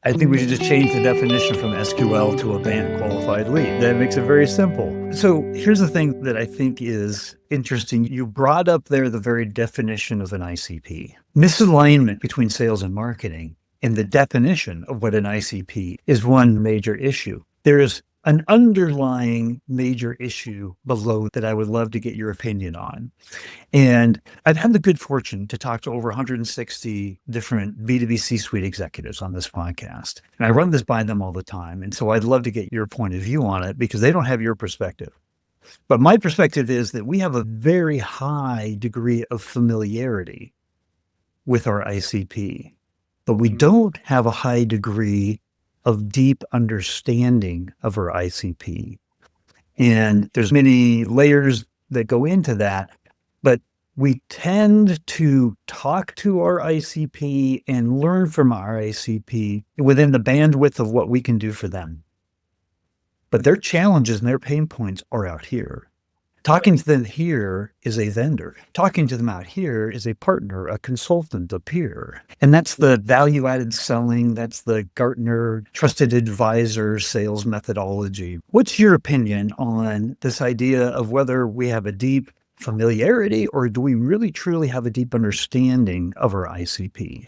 I think we should just change the definition from SQL to a band qualified lead. That makes it very simple. So here's the thing that I think is interesting. You brought up there the very definition of an ICP. Misalignment between sales and marketing and the definition of what an ICP is one major issue. There is an underlying major issue below that I would love to get your opinion on. And I've had the good fortune to talk to over 160 different B2B C-suite executives on this podcast. And I run this by them all the time. And so I'd love to get your point of view on it because they don't have your perspective. But my perspective is that we have a very high degree of familiarity with our ICP, but we don't have a high degree of deep understanding of our ICP. And there's many layers that go into that. But we tend to talk to our ICP and learn from our ICP within the bandwidth of what we can do for them. But their challenges and their pain points are out here. Talking to them here is a vendor. Talking to them out here is a partner, a consultant, a peer. And that's the value-added selling. That's the Gartner trusted advisor sales methodology. What's your opinion on this idea of whether we have a deep familiarity, or do we really truly have a deep understanding of our ICP?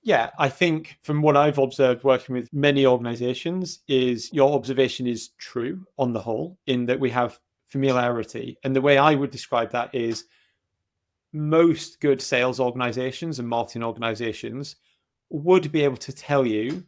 Yeah, I think from what I've observed working with many organizations is your observation is true on the whole, in that we have familiarity. And the way I would describe that is most good sales organizations and marketing organizations would be able to tell you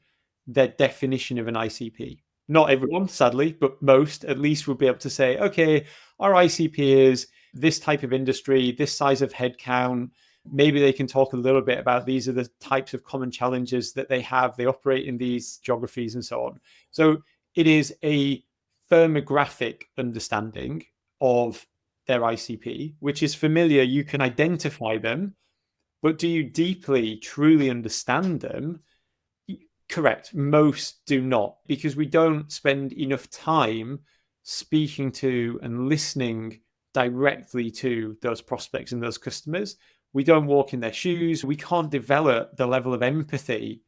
their definition of an ICP. Not everyone, sadly, but most at least would be able to say, okay, our ICP is this type of industry, this size of headcount. Maybe they can talk a little bit about these are the types of common challenges that they have. They operate in these geographies and so on. So it is a firmographic understanding of their ICP, which is familiar. You can identify them, but do you deeply, truly understand them? Correct. Most do not, because we don't spend enough time speaking to and listening directly to those prospects and those customers. We don't walk in their shoes. We can't develop the level of empathy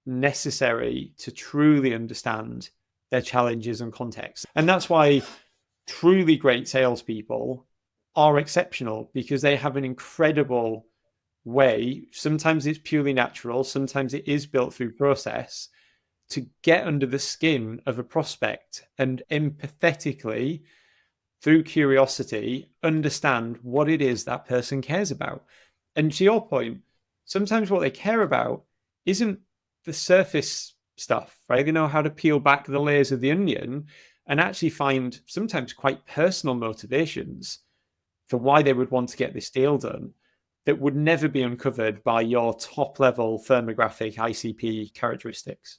necessary to truly understand their challenges and context. And that's why truly great salespeople are exceptional, because they have an incredible way. Sometimes it's purely natural. Sometimes it is built through process to get under the skin of a prospect and empathetically, through curiosity, understand what it is that person cares about. And to your point, sometimes what they care about isn't the surface stuff, right? They know how to peel back the layers of the onion and actually find sometimes quite personal motivations for why they would want to get this deal done that would never be uncovered by your top level firmographic ICP characteristics.